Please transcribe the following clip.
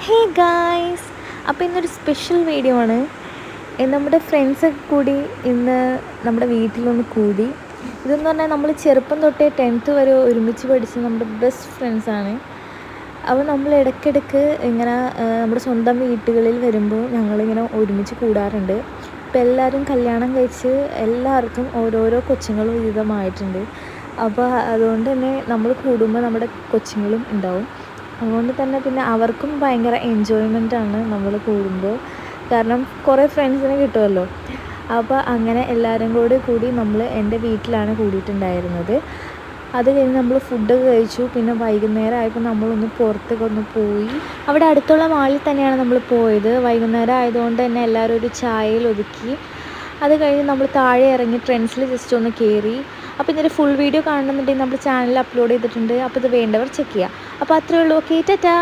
Hey guys, അപ്പോൾ ഇന്നൊരു special video ആണ്. നമ്മുടെ ഫ്രണ്ട്സൊക്കെ കൂടി ഇന്ന് നമ്മുടെ വീട്ടിലൊന്ന് കൂടി. ഇതെന്ന് പറഞ്ഞാൽ നമ്മൾ ചെറുപ്പം തൊട്ടേ 10th വരെ ഒരുമിച്ച് പഠിച്ച നമ്മുടെ ബെസ്റ്റ് ഫ്രണ്ട്സാണ്. അപ്പോൾ നമ്മൾ ഇടയ്ക്കിടയ്ക്ക് ഇങ്ങനെ നമ്മുടെ സ്വന്തം വീട്ടുകളിൽ വരുമ്പോൾ ഞങ്ങളിങ്ങനെ ഒരുമിച്ച് കൂടാറുണ്ട്. ഇപ്പോൾ എല്ലാവരും കല്യാണം കഴിച്ച് എല്ലാവർക്കും ഓരോരോ കൊച്ചുങ്ങൾ വിധമായിട്ടുണ്ട്. അപ്പോൾ അതുകൊണ്ട് തന്നെ നമ്മൾ കൂടുമ്പോൾ നമ്മുടെ കൊച്ചുങ്ങളും ഉണ്ടാവും. അതുകൊണ്ട് തന്നെ പിന്നെ അവർക്കും ഭയങ്കര എൻജോയ്മെൻറ്റാണ് നമ്മൾ കൂടുമ്പോൾ. കാരണം കുറേ ഫ്രണ്ട്സിനെ കിട്ടുമല്ലോ. അപ്പോൾ അങ്ങനെ എല്ലാവരും കൂടി നമ്മൾ എൻ്റെ വീട്ടിലാണ് കൂടിയിട്ടുണ്ടായിരുന്നത്. അത് കഴിഞ്ഞ് നമ്മൾ ഫുഡൊക്കെ കഴിച്ചു. പിന്നെ വൈകുന്നേരം ആയപ്പോൾ നമ്മളൊന്ന് പുറത്തേക്കൊന്ന് പോയി. അവിടെ അടുത്തുള്ള മാളിൽ തന്നെയാണ് നമ്മൾ പോയത്. വൈകുന്നേരം ആയതുകൊണ്ട് തന്നെ എല്ലാവരും ഒരു ചായയിൽ ഒതുക്കി. അത് കഴിഞ്ഞ് നമ്മൾ താഴെ ഇറങ്ങി ട്രെൻഡ്സിൽ ജസ്റ്റ് ഒന്ന് കയറി. അപ്പോൾ ഇതിൻ്റെ ഫുൾ വീഡിയോ കാണണമെന്നുണ്ടെങ്കിൽ നമ്മൾ ചാനലിൽ അപ്ലോഡ് ചെയ്തിട്ടുണ്ട്. അപ്പോൾ ഇത് വേണ്ടവർ ചെക്ക് ചെയ്യുക. അപ്പോൾ അത്രയേ ഉള്ളൂ. ഓക്കെ, ടാറ്റാ.